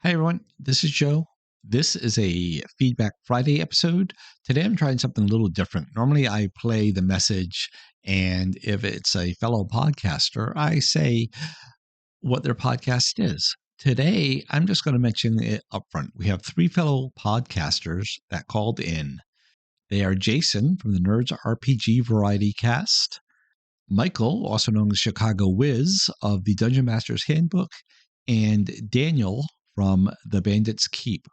Hi, everyone. This is Joe. This is a Feedback Friday episode. Today I'm trying something a little different. Normally I play the message, and if it's a fellow podcaster, I say what their podcast is. Today I'm just going to mention it up front. We have three fellow podcasters that called in. They are Jason from the Nerds RPG Variety Cast, Michael, also known as Chigowiz of the Dungeon Master's Handbook, and Daniel from the Bandit's Keep.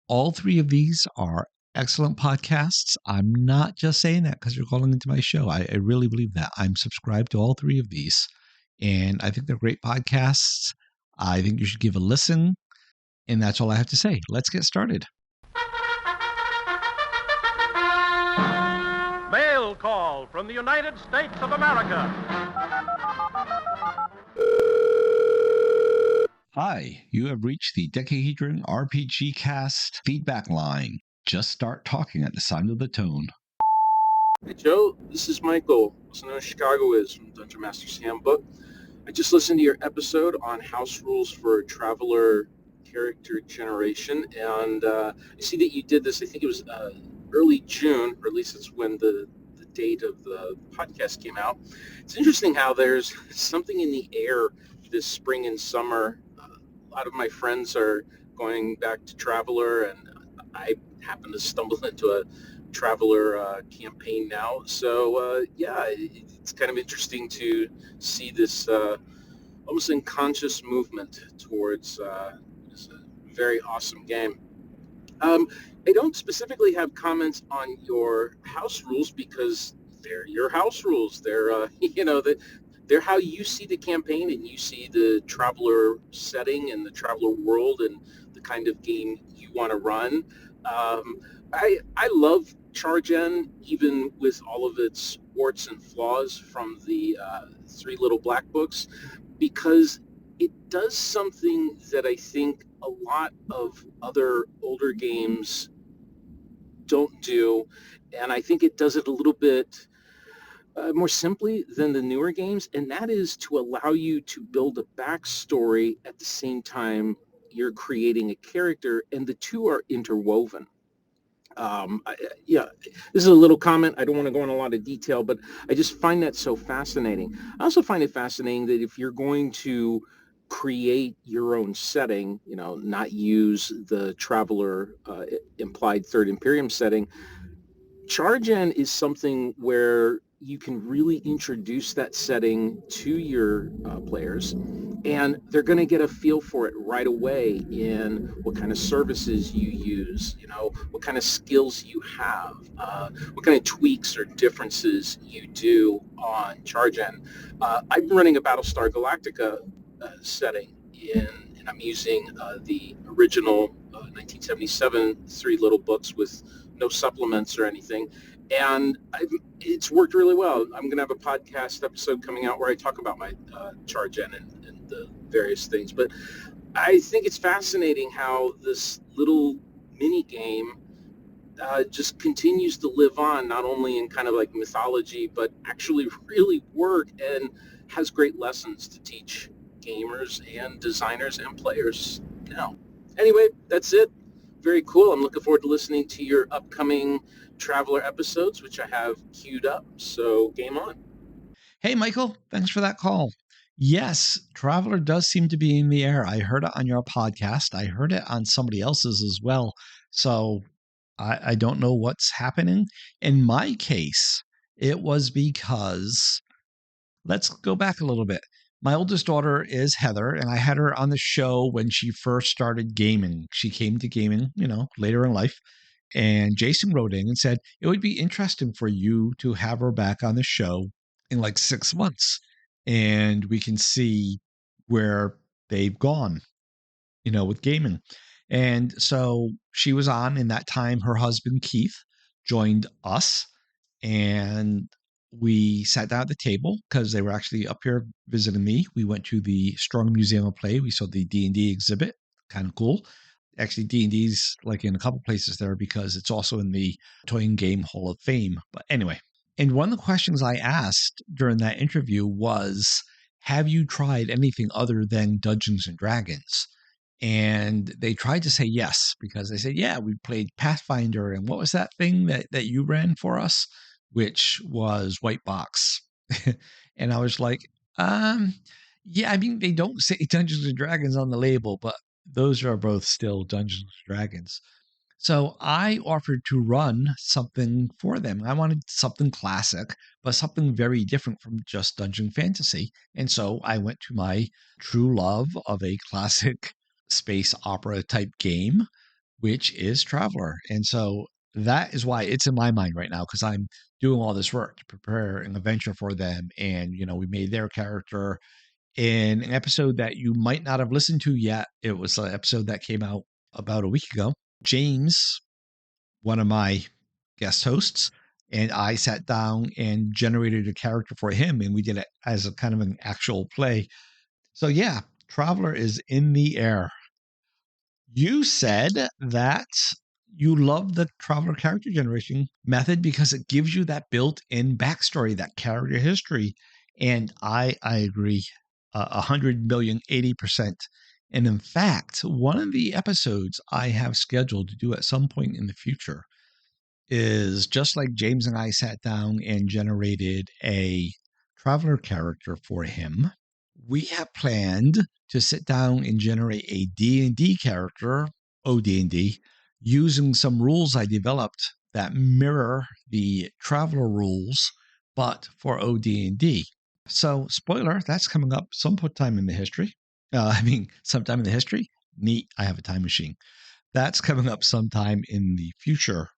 All three of these are excellent podcasts. I'm not just saying that because you're calling into my show. I really believe that. I'm subscribed to all three of these, and I think they're great podcasts. I think you should give a listen, and that's all I have to say. Let's get started. Mail call from the United States of America. Hi, you have reached the Decahedron RPG Cast feedback line. Just start talking at the sound of the tone. Hey Joe, this is Michael, also known as Chigowiz from Dungeon Master's Handbook. I just listened to your episode on house rules for Traveler character generation, and I see that you did this, I think it was early June, or at least it's when the date of the podcast came out. It's interesting how there's something in the air this spring and summer. A lot of my friends are going back to Traveler, and I happen to stumble into a Traveler campaign now. So it's kind of interesting to see this almost unconscious movement towards this very awesome game. I don't specifically have comments on your house rules because they're your house rules. They're they're how you see the campaign and you see the Traveler setting and the Traveler world and the kind of game you want to run. I love Chargen, even with all of its warts and flaws from the Three Little Black Books, because it does something that I think a lot of other older games don't do, and I think it does it a little bit more simply than the newer games, and that is to allow you to build a backstory at the same time you're creating a character, and the two are interwoven. This is a little comment. I don't want to go into a lot of detail, but I just find that so fascinating. I also find it fascinating that if you're going to create your own setting, not use the Traveler implied Third Imperium setting, Chargen is something where you can really introduce that setting to your players, and they're going to get a feel for it right away in what kind of services you use, what kind of skills you have, what kind of tweaks or differences you do on Chargen. I'm running a Battlestar Galactica setting and I'm using the original 1977 Three Little Books with no supplements or anything. And it's worked really well. I'm going to have a podcast episode coming out where I talk about my Chargen and the various things. But I think it's fascinating how this little mini game just continues to live on, not only in kind of like mythology, but actually really work and has great lessons to teach gamers and designers and players now. Anyway, that's it. Very cool. I'm looking forward to listening to your upcoming Traveler episodes, which I have queued up. So game on. Hey, Michael, thanks for that call. Yes, Traveler does seem to be in the air. I heard it on your podcast. I heard it on somebody else's as well. So I don't know what's happening. In my case, it was because, let's go back a little bit. My oldest daughter is Heather, and I had her on the show when she first started gaming. She came to gaming, later in life. And Jason wrote in and said, it would be interesting for you to have her back on the show in like 6 months. And we can see where they've gone, with gaming. And so she was on. In that time, her husband, Keith, joined us. And we sat down at the table because they were actually up here visiting me. We went to the Strong Museum of Play. We saw the D&D exhibit. Kind of cool. Actually, D&D's like in a couple places there because it's also in the Toy and Game Hall of Fame. But anyway, and one of the questions I asked during that interview was, have you tried anything other than Dungeons and Dragons? And they tried to say yes, because they said, yeah, we played Pathfinder. And what was that thing that you ran for us? Which was White Box. And I was like, yeah, I mean, they don't say Dungeons and Dragons on the label, but those are both still Dungeons and Dragons. So I offered to run something for them. I wanted something classic, but something very different from just Dungeon Fantasy. And so I went to my true love of a classic space opera type game, which is Traveler. And so that is why it's in my mind right now, because I'm doing all this work to prepare an adventure for them. And, we made their character in an episode that you might not have listened to yet. It was an episode that came out about a week ago. James, one of my guest hosts, and I sat down and generated a character for him, and we did it as a kind of an actual play. So yeah, Traveler is in the air. You said that you love the Traveler character generation method because it gives you that built-in backstory, that character history. And I agree 100 million, 80%. And in fact, one of the episodes I have scheduled to do at some point in the future is just like James and I sat down and generated a Traveler character for him. We have planned to sit down and generate a D&D character, OD&D, using some rules I developed that mirror the Traveler rules, but for OD&D. So, spoiler, that's coming up sometime in the history. Sometime in the history. Neat, I have a time machine. That's coming up sometime in the future.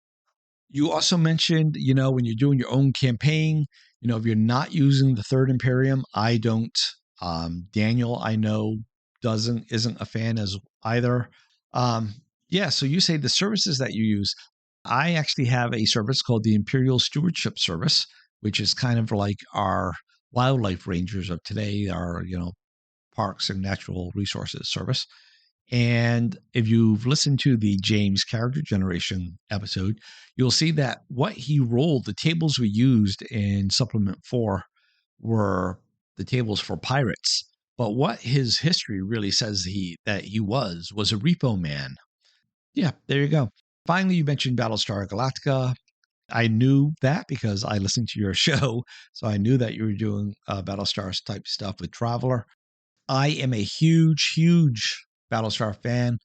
You also mentioned, when you're doing your own campaign, if you're not using the Third Imperium, I don't. Daniel, I know, isn't a fan as either. Yeah, so you say the services that you use. I actually have a service called the Imperial Stewardship Service, which is kind of like our wildlife rangers of today, our, parks and natural resources service. And if you've listened to the James character generation episode, you'll see that what he rolled, the tables we used in supplement 4 were the tables for pirates. But what his history really says that he was a repo man. Yeah, there you go. Finally, you mentioned Battlestar Galactica. I knew that because I listened to your show. So I knew that you were doing Battlestar type stuff with Traveler. I am a huge, huge Battlestar fan.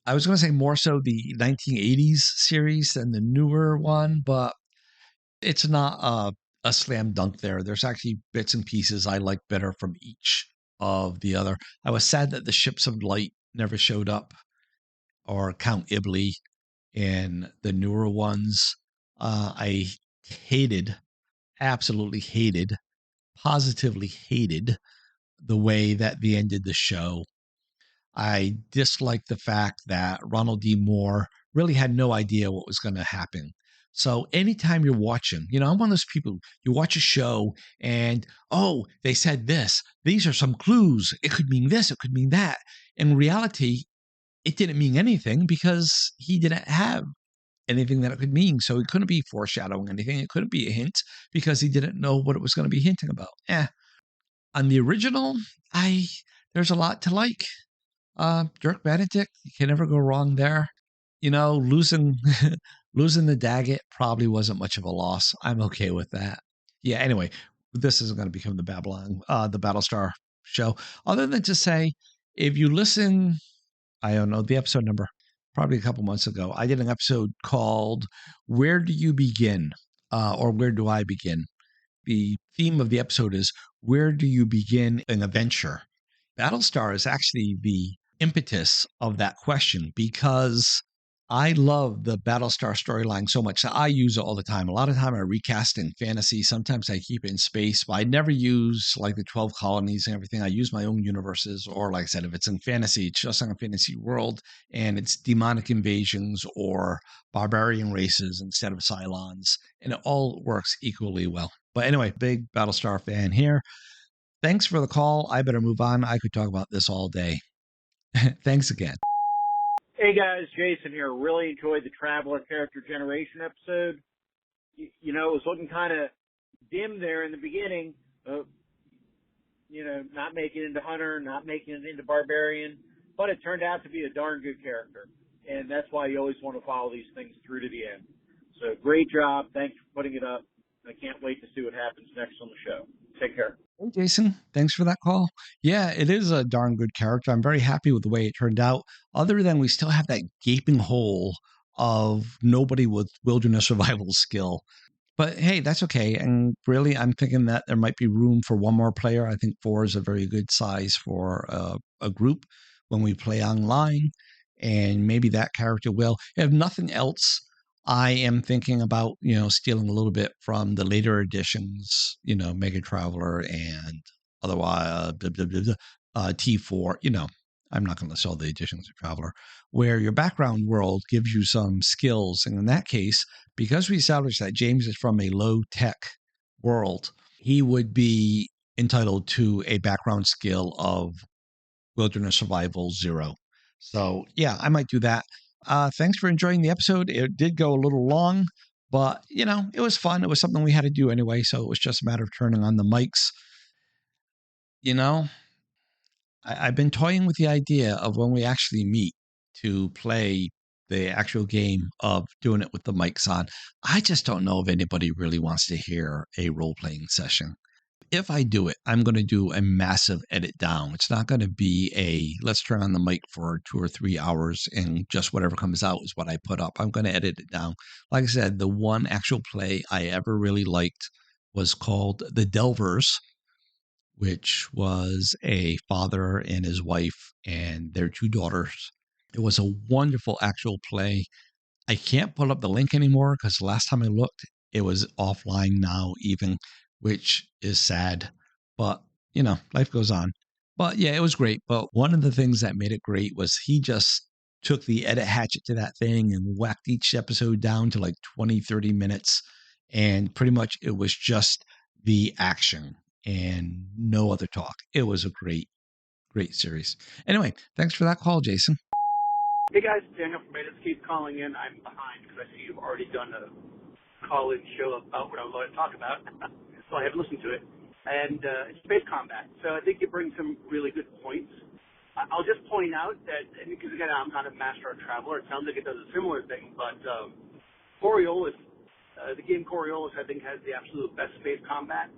I was going to say more so the 1980s series than the newer one, but it's not a slam dunk there. There's actually bits and pieces I like better from each of the other. I was sad that the Ships of Light never showed up, or Count Ibley in the newer ones. I hated, absolutely hated, positively hated the way that they ended the show. I disliked the fact that Ronald D. Moore really had no idea what was going to happen. So anytime you're watching, I'm one of those people, you watch a show and, oh, they said this. These are some clues. It could mean this. It could mean that. In reality, it didn't mean anything because he didn't have anything that it could mean. So it couldn't be foreshadowing anything. It couldn't be a hint because he didn't know what it was going to be hinting about. On the original, there's a lot to like. Dirk Benedict, you can never go wrong there. Losing losing the Daggett probably wasn't much of a loss. I'm okay with that. Yeah, anyway, this isn't going to become the Battlestar show. Other than to say, if you listen, I don't know the episode number, probably a couple months ago, I did an episode called Where Do You Begin? Or Where Do I Begin? The theme of the episode is Where Do You Begin an Adventure? Battlestar is actually the impetus of that question because I love the Battlestar storyline so much that I use it all the time. A lot of time I recast in fantasy. Sometimes I keep it in space, but I never use like the 12 colonies and everything. I use my own universes, or like I said, if it's in fantasy, it's just on a fantasy world and it's demonic invasions or barbarian races instead of Cylons. And it all works equally well. But anyway, big Battlestar fan here. Thanks for the call. I better move on. I could talk about this all day. Thanks again. Hey guys, Jason here. Really enjoyed the Traveler character generation episode. It was looking kind of dim there in the beginning. Not making it into Hunter, not making it into Barbarian. but it turned out to be a darn good character. And that's why you always want to follow these things through to the end. So great job. Thanks for putting it up. I can't wait to see what happens next on the show. Take care. Hey, Jason, thanks for that call. Yeah, it is a darn good character. I'm very happy with the way it turned out, other than we still have that gaping hole of nobody with wilderness survival skill. But hey, that's okay. And really, I'm thinking that there might be room for one more player. I think 4 is a very good size for a group when we play online. And maybe that character will. If nothing else, I am thinking about, stealing a little bit from the later editions, Mega Traveler and otherwise, T4, I'm not going to sell the editions of Traveler, where your background world gives you some skills. And in that case, because we established that James is from a low-tech world, he would be entitled to a background skill of Wilderness Survival 0. So, yeah, I might do that. Thanks for enjoying the episode. It did go a little long, but, it was fun. It was something we had to do anyway, so it was just a matter of turning on the mics. I've been toying with the idea of when we actually meet to play the actual game of doing it with the mics on. I just don't know if anybody really wants to hear a role-playing session. If I do it, I'm going to do a massive edit down. It's not going to be let's turn on the mic for 2 or 3 hours and just whatever comes out is what I put up. I'm going to edit it down. Like I said, the one actual play I ever really liked was called The Delvers, which was a father and his wife and their 2 daughters. It was a wonderful actual play. I can't pull up the link anymore because the last time I looked, it was offline now even, which is sad. But, life goes on. But yeah, it was great. But one of the things that made it great was he just took the edit hatchet to that thing and whacked each episode down to like 20, 30 minutes. And pretty much it was just the action and no other talk. It was a great, great series. Anyway, thanks for that call, Jason. Hey guys, Daniel from Beta. Keep calling in. I'm behind because I see you've already done a call-in show about what I was going to talk about, so I haven't listened to it. And it's space combat. So I think you bring some really good points. I'll just point out that, because again, I'm not a master of Traveler. It sounds like it does a similar thing, but Coriolis, the game Coriolis, I think has the absolute best space combat.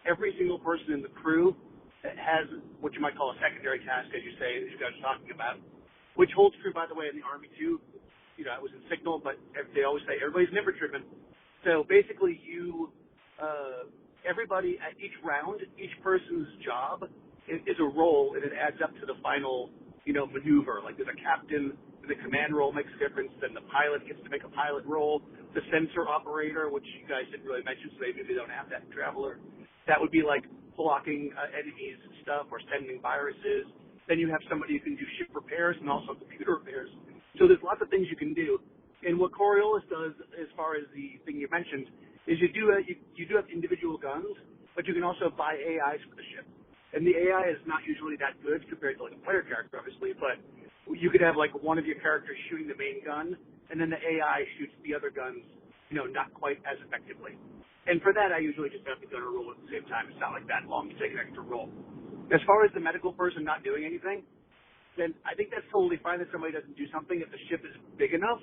Every single person in the crew has what you might call a secondary task, as you say, as you guys are talking about, which holds true, by the way, in the Army, too. It was in Signal, but they always say everybody's never driven. So basically, everybody at each round, each person's job is a role, and it adds up to the final, maneuver. Like there's a captain, the command role makes a difference, then the pilot gets to make a pilot role, the sensor operator, which you guys didn't really mention, so maybe they don't have that in Traveler. That would be like blocking enemies and stuff or sending viruses. Then you have somebody who can do ship repairs and also computer repairs. So there's lots of things you can do. And what Coriolis does, as far as the thing you mentioned, is you do have individual guns, but you can also buy AIs for the ship. And the AI is not usually that good compared to like a player character, obviously, but you could have like one of your characters shooting the main gun, and then the AI shoots the other guns, not quite as effectively. And for that, I usually just have the gunner roll at the same time. It's not like that long to take an extra roll. As far as the medical person not doing anything, then I think that's totally fine that somebody doesn't do something if the ship is big enough.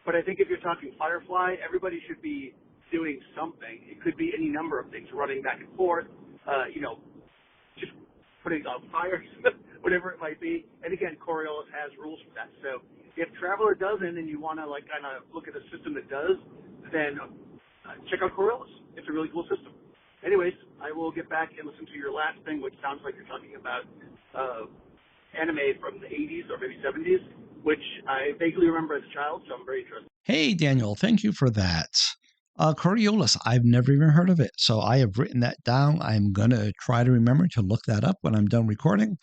But I think if you're talking Firefly, everybody should be doing something. It could be any number of things, running back and forth, just putting out fires, whatever it might be. And again, Coriolis has rules for that. So if Traveler doesn't and you want to kind of look at a system that does, then check out Coriolis. It's a really cool system. Anyways, I will get back and listen to your last thing, which sounds like you're talking about anime from the 80s or maybe 70s, which I vaguely remember as a child, so I'm very interested. Hey, Daniel, thank you for that. Coriolis, I've never even heard of it, so I have written that down. I'm going to try to remember to look that up when I'm done recording.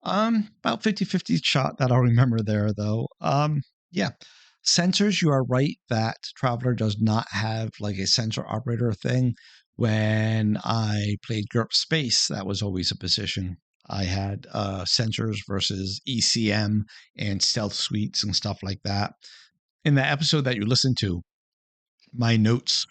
About 50-50 shot that I'll remember there, though. Yeah. Sensors, you are right that Traveler does not have like a sensor operator thing. When I played GURP Space, that was always a position. I had sensors versus ECM and stealth suites and stuff like that. In the episode that you listened to, my notes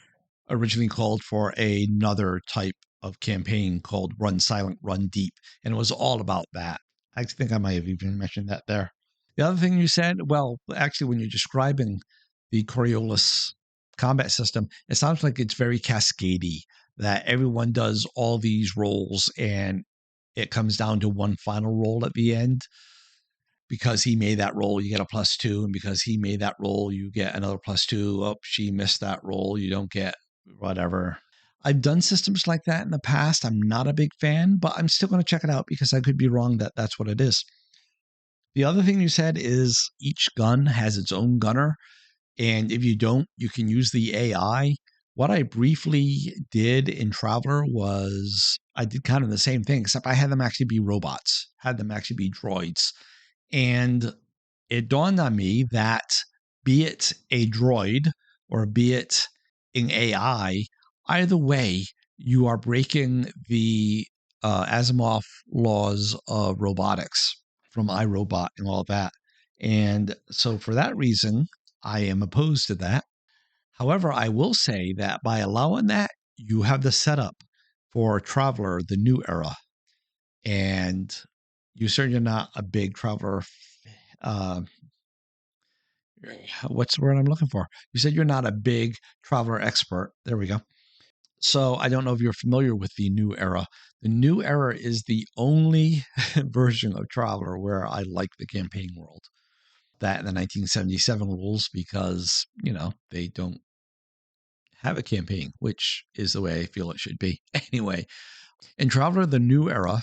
originally called for another type of campaign called Run Silent, Run Deep, and it was all about that. I think I might have even mentioned that there. The other thing you said, well, actually, when you're describing the Coriolis combat system, it sounds like it's very cascadey, that everyone does all these roles and it comes down to one final roll at the end. Because he made that roll, you get a +2. And because he made that roll, you get another +2. Oh, she missed that roll. You don't get whatever. I've done systems like that in the past. I'm not a big fan, but I'm still going to check it out because I could be wrong that that's what it is. The other thing you said is each gun has its own gunner. And if you don't, you can use the AI. What I briefly did in Traveler was I did kind of the same thing, except I had them actually be robots, had them actually be droids. And it dawned on me that be it a droid or be it an AI, either way, you are breaking the Asimov laws of robotics from iRobot and all that. And so for that reason, I am opposed to that. However, I will say that by allowing that, you have the setup for Traveler, the new era. And you said you're not a big Traveler. What's the word I'm looking for? You said you're not a big Traveler expert. There we go. So I don't know if you're familiar with the new era. The new era is the only version of Traveler where I like the campaign world. That and the 1977 rules because, they don't have a campaign, which is the way I feel it should be. Anyway, in Traveler, the new era,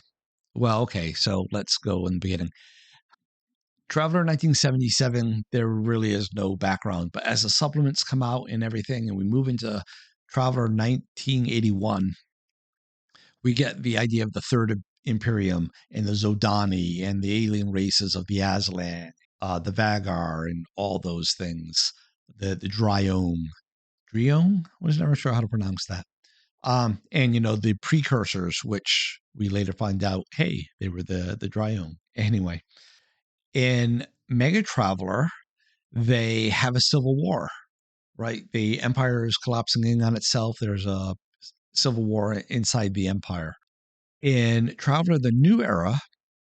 well, okay, so let's go in the beginning. Traveler 1977, there really is no background, but as the supplements come out and everything, and we move into Traveler 1981, we get the idea of the Third Imperium and the Zodani and the alien races of the Aslan, the Vagar, and all those things. The Dryome. Dryome? I was never sure how to pronounce that. And, the precursors, which we later find out, hey, they were the Dryome. Anyway. In Mega Traveler, they have a civil war, right? The empire is collapsing in on itself. There's a civil war inside the empire. In Traveler, the new era,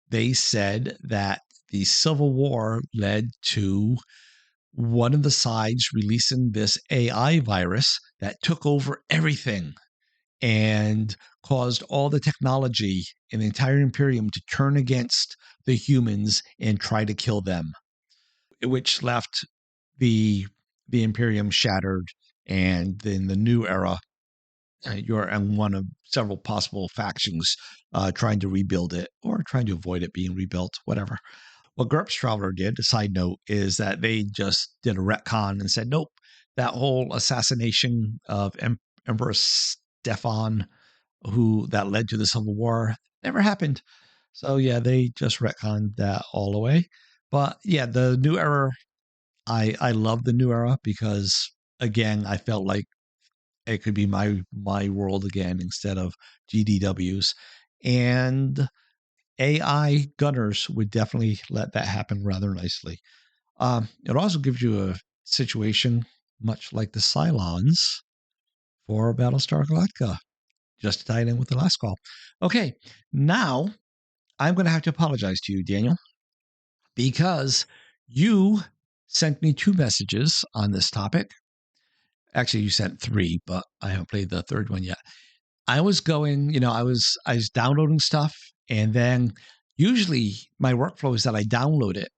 they said that the civil war led to one of the sides releasing this AI virus that took over everything and caused all the technology in the entire Imperium to turn against the humans and try to kill them, which left the Imperium shattered. And in the new era, you're in one of several possible factions trying to rebuild it or trying to avoid it being rebuilt, whatever. What GURPS Traveler did, a side note, is that they just did a retcon and said, nope, that whole assassination of Emperor Stefan, that led to the Civil War, never happened. So yeah, they just retconned that all away. But yeah, the new era, I love the new era because again, I felt like it could be my world again instead of GDWs. And AI gunners would definitely let that happen rather nicely. It also gives you a situation much like the Cylons for Battlestar Galactica, just to tie it in with the last call. Okay, now I'm going to have to apologize to you, Daniel, because you sent me 2 messages on this topic. Actually, you sent 3, but I haven't played the third one yet. I was going, I was downloading stuff, and then usually my workflow is that I download it,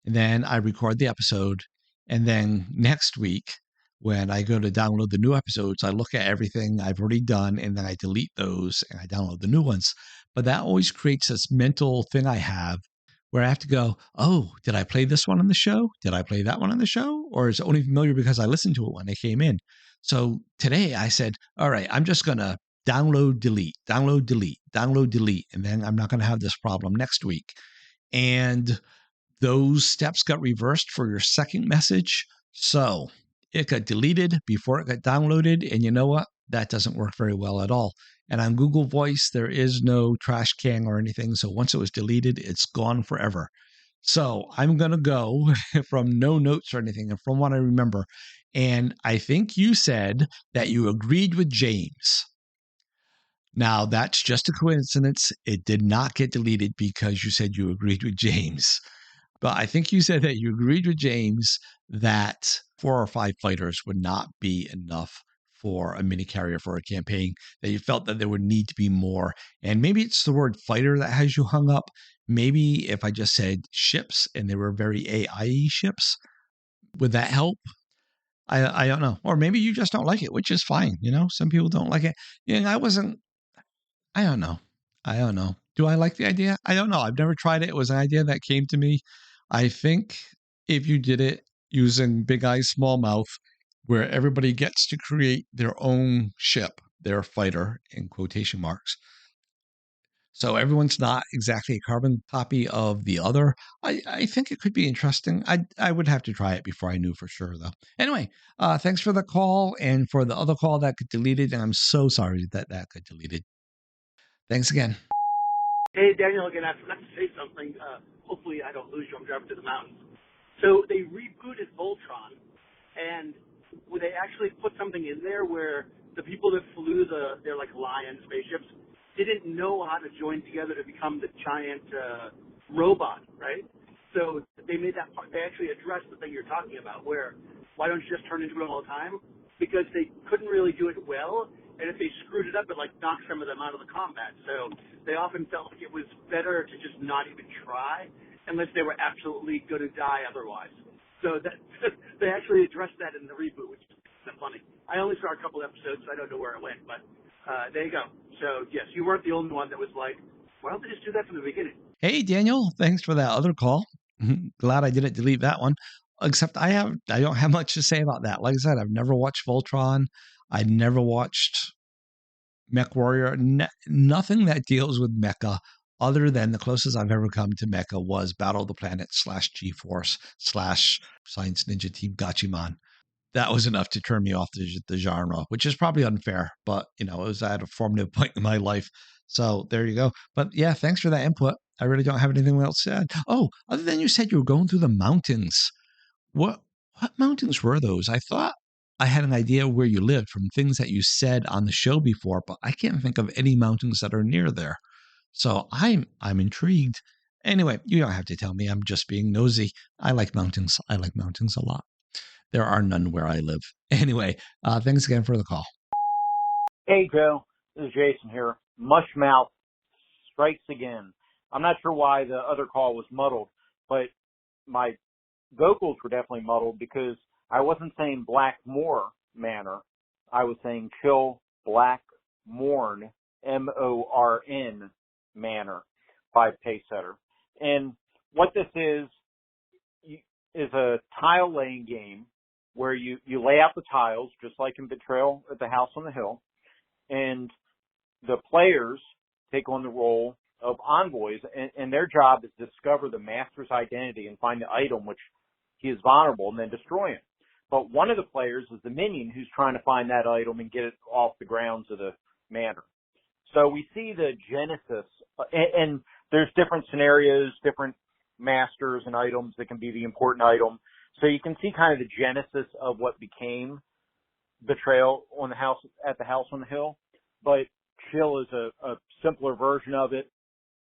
and then I record the episode, and then next week when I go to download the new episodes, I look at everything I've already done, and then I delete those and I download the new ones. But that always creates this mental thing I have where I have to go, oh, did I play this one on the show? Did I play that one on the show? Or is it only familiar because I listened to it when it came in? So today I said, all right, I'm just going to download, delete, download, delete, download, delete. And then I'm not going to have this problem next week. And those steps got reversed for your second message. So it got deleted before it got downloaded. And you know what? That doesn't work very well at all. And on Google Voice, there is no trash can or anything. So once it was deleted, it's gone forever. So I'm going to go from no notes or anything and from what I remember. And I think you said that you agreed with James. Now, that's just a coincidence. It did not get deleted because you said you agreed with James. But I think you said that you agreed with James that 4 or 5 fighters would not be enough for a mini carrier for a campaign, that you felt that there would need to be more. And maybe it's the word fighter that has you hung up. Maybe if I just said ships and they were very AI ships, would that help? I don't know. Or maybe you just don't like it, which is fine. Some people don't like it. I don't know. I don't know. Do I like the idea? I don't know. I've never tried it. It was an idea that came to me. I think if you did it using Big Eyes, Small Mouth, where everybody gets to create their own ship, their fighter, in quotation marks. So everyone's not exactly a carbon copy of the other. I think it could be interesting. I would have to try it before I knew for sure, though. Anyway, thanks for the call and for the other call that got deleted. And I'm so sorry that got deleted. Thanks again. Hey, Daniel, again, I forgot to say something. Hopefully I don't lose you. I'm driving to the mountains. So they rebooted Voltron, and they actually put something in there where the people that flew their like Lion spaceships didn't know how to join together to become the giant robot, right? So they made that part. They actually addressed the thing you're talking about, where why don't you just turn into it all the time? Because they couldn't really do it well, and if they screwed it up, it like knocked some of them out of the combat. So they often felt like it was better to just not even try unless they were absolutely going to die otherwise. So that they actually addressed that in the reboot, which is kind of funny. I only saw a couple episodes, so I don't know where it went, but there you go. So yes, you weren't the only one that was like, why don't they just do that from the beginning? Hey, Daniel, thanks for that other call. Glad I didn't delete that one. Except I don't have much to say about that. Like I said, I've never watched Voltron. I never watched Mech Warrior. Nothing that deals with mecha other than the closest I've ever come to mecha was Battle of the Planet / G-Force / Science Ninja Team Gachimon. That was enough to turn me off the genre, which is probably unfair, but it was at a formative point in my life. So there you go. But yeah, thanks for that input. I really don't have anything else to add. Oh, other than you said you were going through the mountains. What mountains were those? I thought I had an idea where you lived from things that you said on the show before, but I can't think of any mountains that are near there. So I'm intrigued. Anyway, you don't have to tell me. I'm just being nosy. I like mountains. I like mountains a lot. There are none where I live. Anyway, thanks again for the call. Hey, Joe. This is Jason here. Mushmouth strikes again. I'm not sure why the other call was muddled, but my vocals were definitely muddled because I wasn't saying Blackmore Manor. I was saying Chill Black Morn, Morn Manor by Pacesetter. And what this is a tile laying game where you lay out the tiles just like in Betrayal at the House on the Hill, and the players take on the role of envoys, and their job is to discover the master's identity and find the item which he is vulnerable and then destroy him. But one of the players is the minion who's trying to find that item and get it off the grounds of the manor. So we see the genesis, and there's different scenarios, different masters and items that can be the important item. So you can see kind of the genesis of what became Betrayal at the House on the Hill. But Chill is a simpler version of it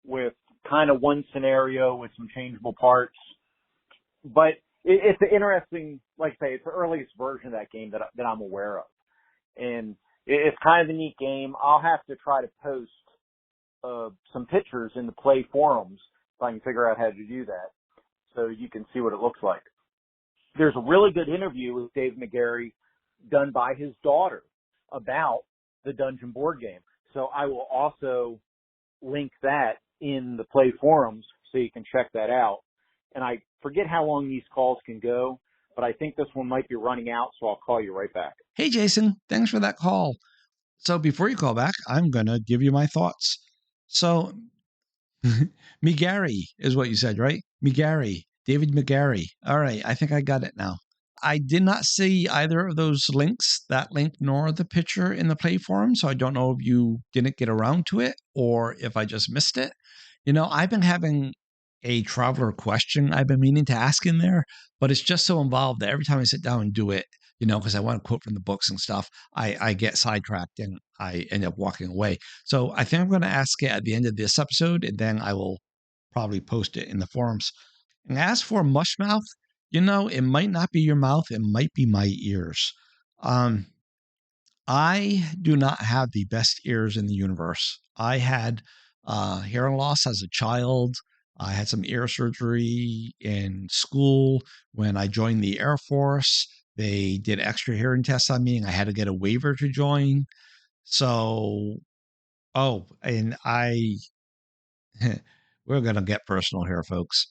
with kind of one scenario with some changeable parts. But it's an interesting, like I say, it's the earliest version of that game that I'm aware of. And it's kind of a neat game. I'll have to try to post some pictures in the Play forums if I can figure out how to do that so you can see what it looks like. There's a really good interview with Dave McGarry done by his daughter about the Dungeon board game. So I will also link that in the Play forums so you can check that out. And I forget how long these calls can go, but I think this one might be running out, so I'll call you right back. Hey, Jason, thanks for that call. So before you call back, I'm going to give you my thoughts. So McGarry is what you said, right? McGarry, David McGarry. All right, I think I got it now. I did not see either of those links, that link nor the picture in the Play forum, so I don't know if you didn't get around to it or if I just missed it. I've been having a traveler question I've been meaning to ask in there, but it's just so involved that every time I sit down and do it, because I want to quote from the books and stuff. I get sidetracked and I end up walking away. So I think I'm going to ask it at the end of this episode, and then I will probably post it in the forums. And as for Mushmouth, it might not be your mouth. It might be my ears. I do not have the best ears in the universe. I had hearing loss as a child. I had some ear surgery in school. When I joined the Air Force, they did extra hearing tests on me, and I had to get a waiver to join. So, and we're going to get personal here, folks.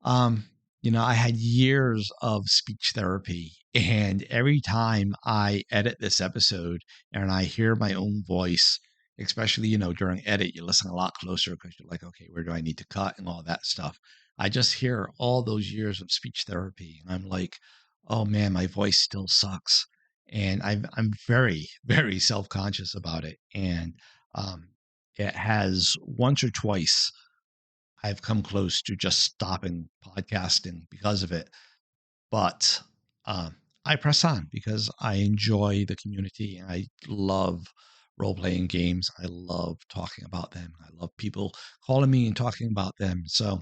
I had years of speech therapy, and every time I edit this episode and I hear my own voice, especially, during edit, you listen a lot closer because you're like, okay, where do I need to cut and all that stuff. I just hear all those years of speech therapy, and I'm like, oh man, my voice still sucks. And I'm very, very self-conscious about it. And it has once or twice I've come close to just stopping podcasting because of it. But I press on because I enjoy the community, and I love role-playing games. I love talking about them. I love people calling me and talking about them. So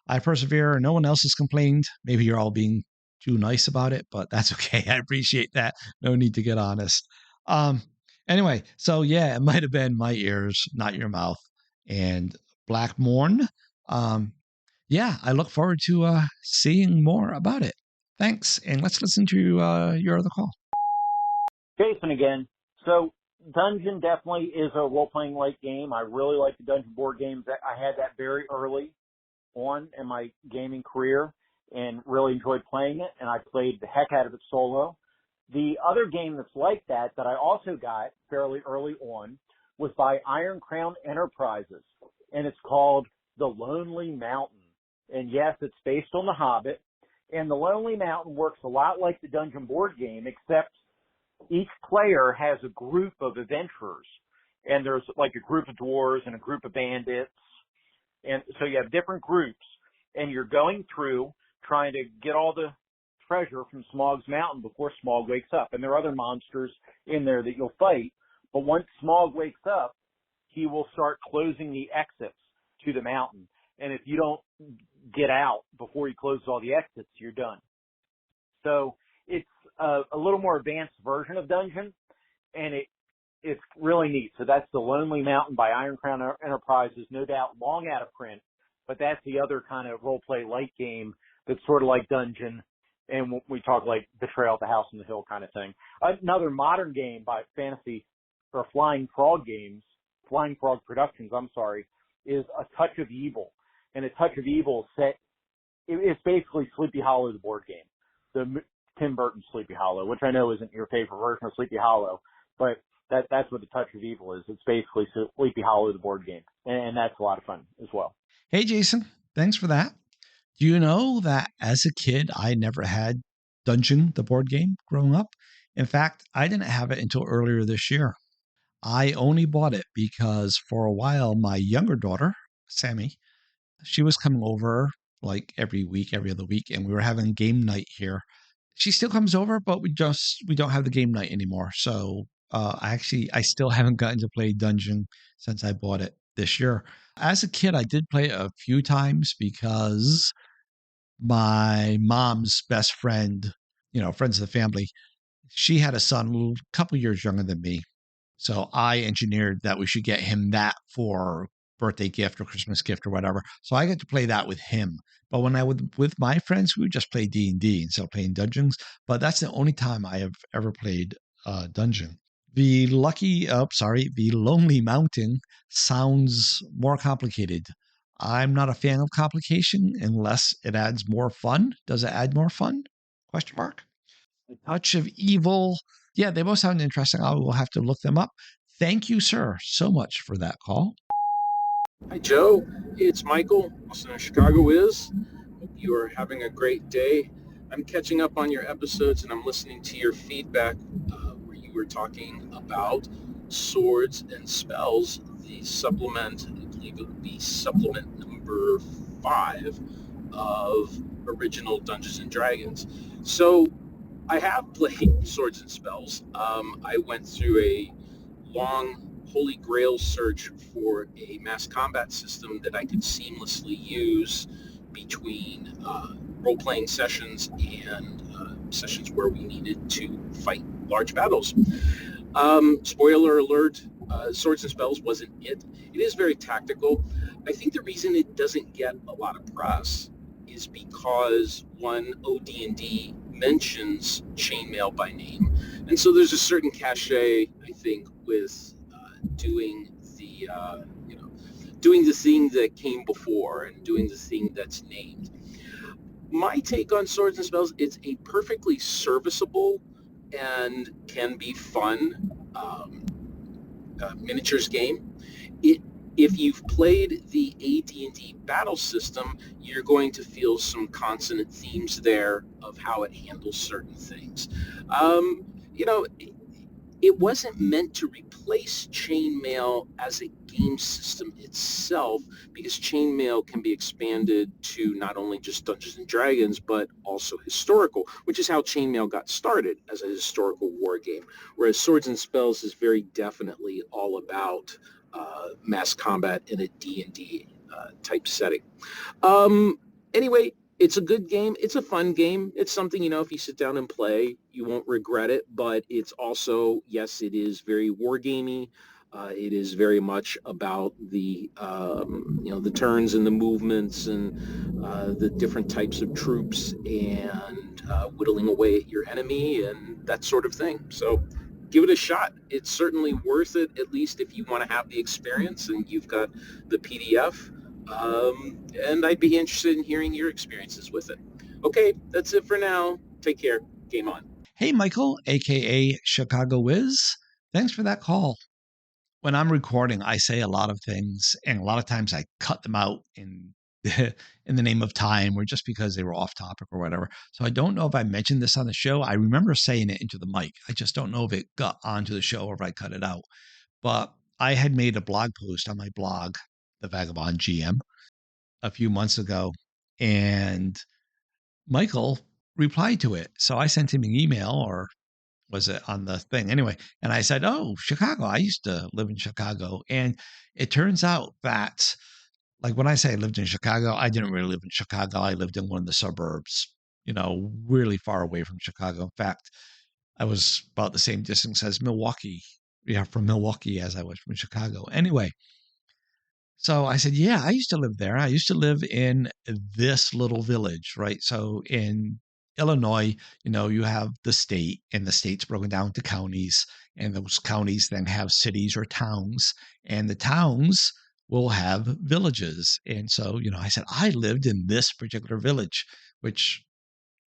I persevere. No one else has complained. Maybe you're all being too nice about it, but that's okay. I appreciate that. No need to get honest. Anyway, so yeah, it might have been my ears, not your mouth. And Black Morn, yeah, I look forward to seeing more about it. Thanks, and let's listen to your other call. Jason again. So Dungeon definitely is a role-playing light game. I really like the Dungeon board games. I had that very early on in my gaming career and really enjoyed playing it, and I played the heck out of it solo. The other game that's like that I also got fairly early on was by Iron Crown Enterprises, and it's called The Lonely Mountain. And yes, it's based on The Hobbit, and The Lonely Mountain works a lot like the Dungeon board game, except each player has a group of adventurers, and there's like a group of dwarves and a group of bandits. And so you have different groups, and you're going through trying to get all the treasure from Smaug's Mountain before Smaug wakes up. And there are other monsters in there that you'll fight. But once Smaug wakes up, he will start closing the exits to the mountain. And if you don't get out before he closes all the exits, you're done. So it's a little more advanced version of Dungeon, and it's really neat. So that's The Lonely Mountain by Iron Crown Enterprises, no doubt long out of print, but that's the other kind of role-play light game that's sort of like Dungeon, and we talk like Betrayal at the House on the Hill kind of thing. Another modern game by Flying Frog Productions, is A Touch of Evil. And A Touch of Evil it's basically Sleepy Hollow, the board game. The Tim Burton Sleepy Hollow, which I know isn't your favorite version of Sleepy Hollow, but that's what A Touch of Evil is. It's basically Sleepy Hollow, the board game. And that's a lot of fun as well. Hey, Jason, thanks for that. Do you know that as a kid, I never had Dungeon, the board game, growing up? In fact, I didn't have it until earlier this year. I only bought it because for a while, my younger daughter, Sammy, she was coming over like every week, every other week, and we were having game night here. She still comes over, but we don't have the game night anymore. So I still haven't gotten to play Dungeon since I bought it this year. As a kid, I did play it a few times because my mom's best friend, friends of the family, she had a son a couple years younger than me. So I engineered that we should get him that for birthday gift or Christmas gift or whatever. So I get to play that with him. But when I would with my friends, we would just play D&D instead of playing Dungeons. But that's the only time I have ever played Dungeon. The Lonely Mountain sounds more complicated. I'm not a fan of complication unless it adds more fun. Does it add more fun? Question mark. A Touch of Evil. Yeah, they both sound interesting. I will have to look them up. Thank you, sir, so much for that call. Hi, Joe. It's Michael, also known as Chigowiz. Hope you are having a great day. I'm catching up on your episodes, and I'm listening to your feedback where you were talking about swords and spells, the supplement, I believe it would be supplement number 5 of original Dungeons & Dragons. So I have played Swords and Spells. I went through a long holy grail search for a mass combat system that I could seamlessly use between role-playing sessions and sessions where we needed to fight large battles. Spoiler alert, Swords and Spells wasn't it. It is very tactical. I think the reason it doesn't get a lot of press is because one, OD&D mentions chainmail by name, and so there's a certain cachet, I think, with doing the doing the thing that came before and doing the thing that's named. My take on Swords and Spells, it's a perfectly serviceable and can be fun miniatures game. If you've played the AD&D battle system, you're going to feel some consonant themes there of how it handles certain things. It wasn't meant to replace chainmail as a game system itself, because chainmail can be expanded to not only just Dungeons and Dragons, but also historical, which is how chainmail got started as a historical war game. Whereas Swords and Spells is very definitely all about mass combat in a D&D type setting. Anyway, it's a good game. It's a fun game. It's something, if you sit down and play, you won't regret it. But it's also, yes, it is very wargamey. It is very much about the, the turns and the movements and the different types of troops and whittling away at your enemy and that sort of thing. So give it a shot. It's certainly worth it, at least if you want to have the experience and you've got the PDF. And I'd be interested in hearing your experiences with it. Okay, that's it for now. Take care. Game on. Hey, Michael, aka Chigowiz. Thanks for that call. When I'm recording, I say a lot of things, and a lot of times I cut them out in in the name of time or just because they were off topic or whatever. So I don't know if I mentioned this on the show. I remember saying it into the mic. I just don't know if it got onto the show or if I cut it out. But I had made a blog post on my blog, The Vagabond GM, a few months ago, and Michael replied to it. So I sent him an email, or was it on the thing? Anyway, and I said, "Oh, Chicago. I used to live in Chicago." And it turns out that, like, when I say I lived in Chicago, I didn't really live in Chicago. I lived in one of the suburbs, really far away from Chicago. In fact, I was about the same distance as Milwaukee. Yeah, from Milwaukee as I was from Chicago. Anyway, so I said, "Yeah, I used to live there. I used to live in this little village, right?" So in Illinois, you have the state, and the state's broken down into counties, and those counties then have cities or towns, and the towns will have villages. And so, I said, I lived in this particular village, which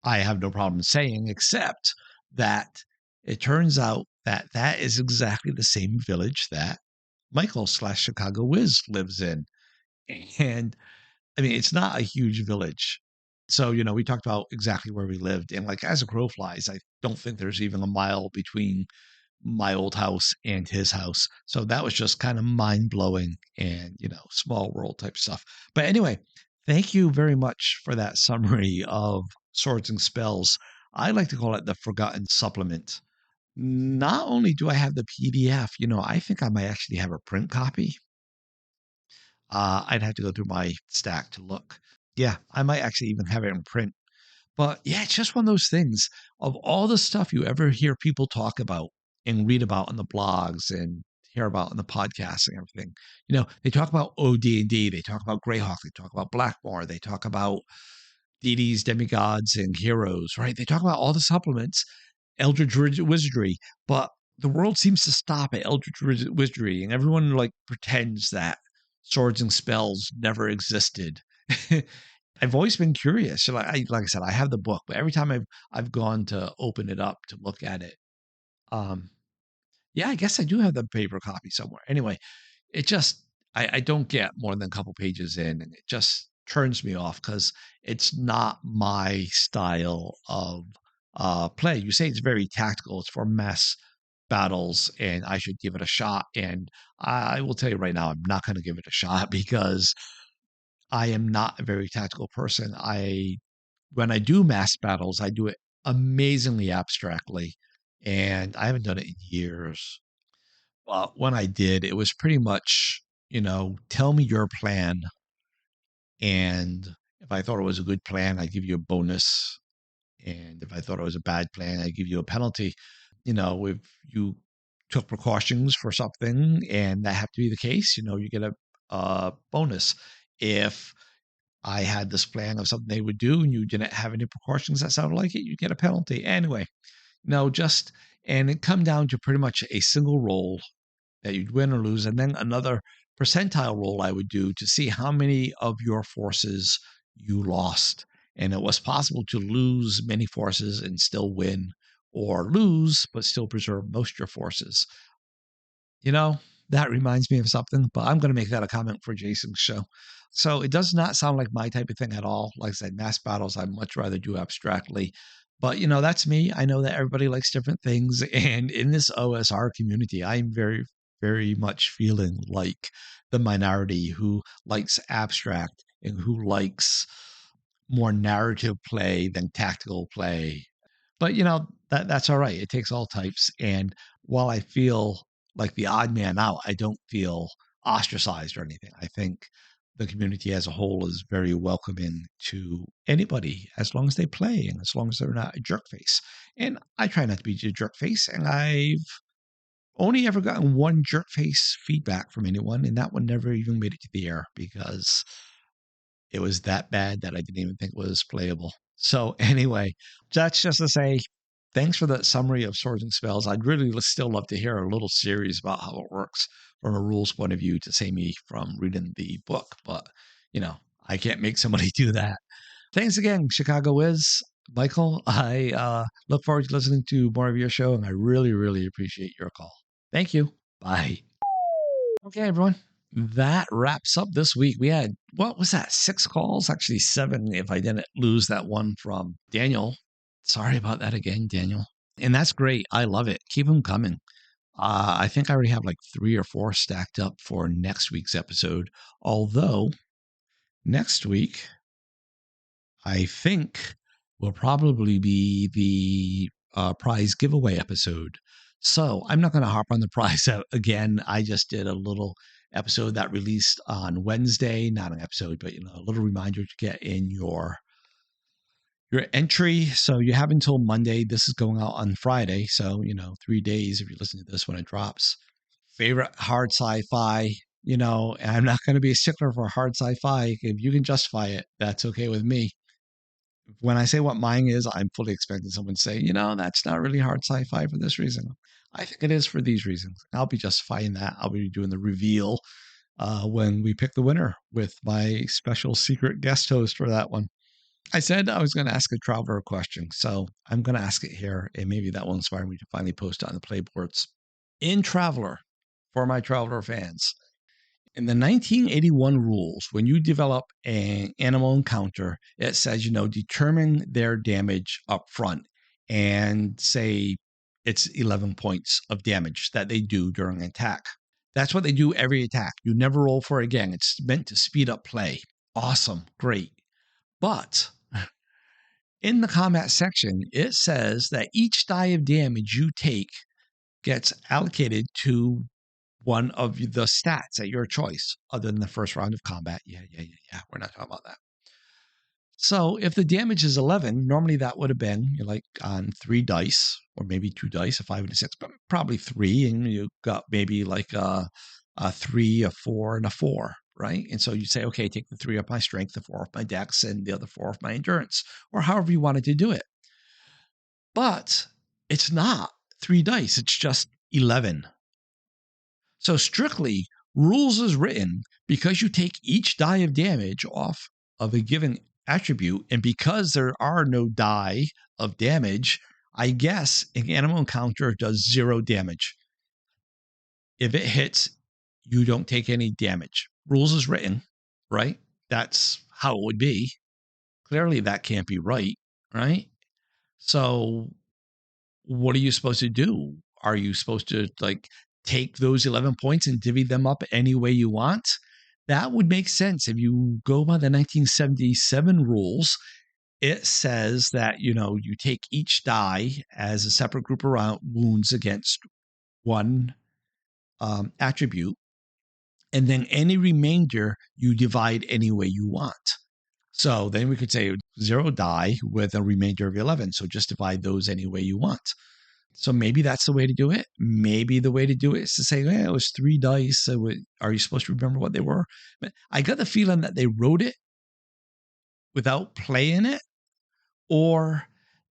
I have no problem saying, except that it turns out that that is exactly the same village that Michael/Chigowiz lives in. And I mean, it's not a huge village. So, we talked about exactly where we lived. And like, as a crow flies, I don't think there's even a mile between my old house and his house. So that was just kind of mind blowing and, small world type stuff. But anyway, thank you very much for that summary of Swords and Spells. I like to call it the Forgotten Supplement. Not only do I have the PDF, I think I might actually have a print copy. I'd have to go through my stack to look. Yeah, I might actually even have it in print. But yeah, it's just one of those things. Of all the stuff you ever hear people talk about and read about on the blogs and hear about on the podcasts and everything, they talk about OD&D, they talk about Greyhawk, they talk about Blackmore, they talk about deities, demigods, and heroes, right? They talk about all the supplements, Eldritch Wizardry, but the world seems to stop at Eldritch Wizardry, and everyone like pretends that Swords and Spells never existed. I've always been curious. Like I said, I have the book, but every time I've gone to open it up to look at it, yeah, I guess I do have the paper copy somewhere. Anyway, it just I don't get more than a couple pages in, and it just turns me off because it's not my style of play. You say it's very tactical. It's for mass battles, and I should give it a shot. And I will tell you right now, I'm not going to give it a shot because I am not a very tactical person. When I do mass battles, I do it amazingly abstractly, and I haven't done it in years. But when I did, it was pretty much, tell me your plan. And if I thought it was a good plan, I'd give you a bonus. And if I thought it was a bad plan, I'd give you a penalty. If you took precautions for something and that happened to be the case, you get a bonus. If I had this plan of something they would do and you didn't have any precautions that sounded like it, you get a penalty. Anyway, and it come down to pretty much a single roll that you'd win or lose, and then another percentile roll I would do to see how many of your forces you lost. And it was possible to lose many forces and still win, or lose but still preserve most of your forces. That reminds me of something, but I'm going to make that a comment for Jason's show. So it does not sound like my type of thing at all. Like I said, mass battles, I'd much rather do abstractly. But, that's me. I know that everybody likes different things. And in this OSR community, I'm very, very much feeling like the minority who likes abstract and who likes more narrative play than tactical play. But, that's all right. It takes all types. And while I feel like the odd man out, I don't feel ostracized or anything. I think the community as a whole is very welcoming to anybody as long as they play and as long as they're not a jerk face. And I try not to be a jerk face. And I've only ever gotten one jerk face feedback from anyone. And that one never even made it to the air because it was that bad that I didn't even think was playable. So anyway, that's just to say, thanks for that summary of Swords and Spells. I'd really still love to hear a little series about how it works from a rules point of view to save me from reading the book. But, I can't make somebody do that. Thanks again, Chigowiz. Michael, I look forward to listening to more of your show, and I really, really appreciate your call. Thank you. Bye. Okay, everyone. That wraps up this week. We had, what was that, 6 calls? Actually 7 if I didn't lose that one from Daniel. Sorry about that again, Daniel. And that's great. I love it. Keep them coming. I think I already have like 3 or 4 stacked up for next week's episode. Although next week, I think will probably be the prize giveaway episode. So I'm not going to harp on the prize again. I just did a little episode that released on Wednesday, not an episode, but a little reminder to get in your entry. So you have until Monday. This is going out on Friday. So, 3 days if you listen to this when it drops. Favorite hard sci-fi, and I'm not going to be a stickler for hard sci-fi. If you can justify it, that's okay with me. When I say what mine is, I'm fully expecting someone to say, that's not really hard sci-fi for this reason. I think it is for these reasons. I'll be justifying that. I'll be doing the reveal when we pick the winner with my special secret guest host for that one. I said I was going to ask a Traveler a question, so I'm going to ask it here, and maybe that will inspire me to finally post it on the playboards. In Traveler, for my Traveler fans, in the 1981 rules, when you develop an animal encounter, it says, determine their damage up front and say it's 11 points of damage that they do during an attack. That's what they do every attack. You never roll for it again. It's meant to speed up play. Awesome. Great. But in the combat section, it says that each die of damage you take gets allocated to one of the stats at your choice, other than the first round of combat. Yeah. We're not talking about that. So if the damage is 11, normally that would have been like on 3 dice, or maybe 2 dice, a 5 and a 6, but probably 3, and you got maybe like a 3, a 4, and a 4, right? And so you say, okay, take the 3 off my strength, the 4 off my dex, and the other 4 off my endurance, or however you wanted to do it. But it's not 3 dice, it's just 11. So strictly, rules is written because you take each die of damage off of a given attribute, and because there are no die of damage, I guess an animal encounter does 0 damage. If it hits, you don't take any damage. Rules is written, right? That's how it would be. Clearly, that can't be right, right? So what are you supposed to do? Are you supposed to take those 11 points and divvy them up any way you want? That would make sense if you go by the 1977 rules. it says that, you take each die as a separate group around wounds against one attribute, and then any remainder you divide any way you want. So then we could say 0 die with a remainder of 11. So just divide those any way you want. So maybe that's the way to do it. Maybe the way to do it is to say, it was 3 dice. So are you supposed to remember what they were? But I got the feeling that they wrote it without playing it, or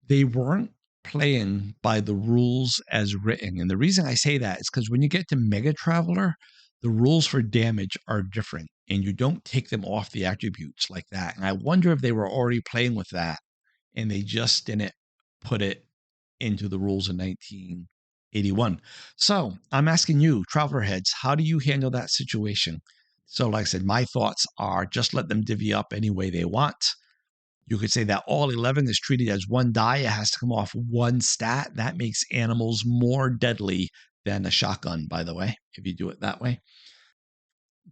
they weren't playing by the rules as written. And the reason I say that is because when you get to Mega Traveler, the rules for damage are different, and you don't take them off the attributes like that. And I wonder if they were already playing with that, and they just didn't put it into the rules in 1981. So I'm asking you, Traveler Heads, how do you handle that situation? So like I said, my thoughts are just let them divvy up any way they want. You could say that all 11 is treated as 1 die. It has to come off 1 stat. That makes animals more deadly than a shotgun, by the way, if you do it that way.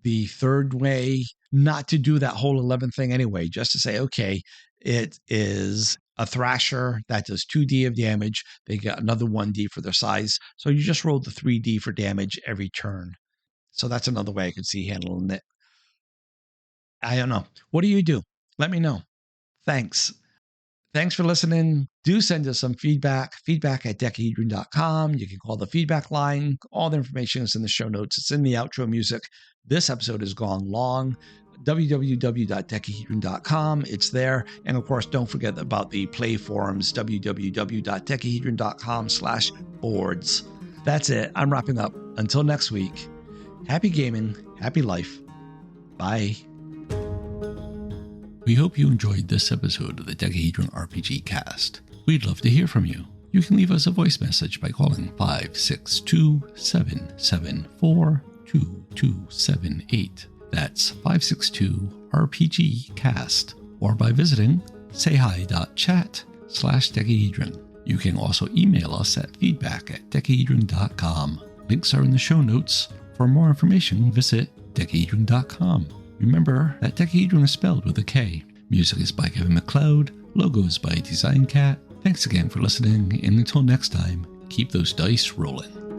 The third way, not to do that whole 11 thing anyway, just to say, okay, it is a Thrasher that does 2d of damage. They get another 1d for their size. So you just roll the 3d for damage every turn. So that's another way I could see handling it. I don't know. What do you do? Let me know. Thanks. Thanks for listening. Do send us some feedback at decahedron.com. You can call the feedback line. All the information is in the show notes. It's in the outro music. This episode has gone long. www.decahedron.com. It's there. And of course, don't forget about the play forums, www.decahedron.com/boards. That's it. I'm wrapping up. Until next week, happy gaming, happy life. Bye. We hope you enjoyed this episode of the Decahedron RPG cast. We'd love to hear from you. You can leave us a voice message by calling 562-774-2278. That's 562-RPG-CAST. Or by visiting sayhi.chat/decahedron. You can also email us at feedback@decahedron.com. Links are in the show notes. For more information, visit decahedron.com. Remember that Decahedron is spelled with a K. Music is by Kevin MacLeod. Logos by Design Cat. Thanks again for listening, and until next time, keep those dice rolling.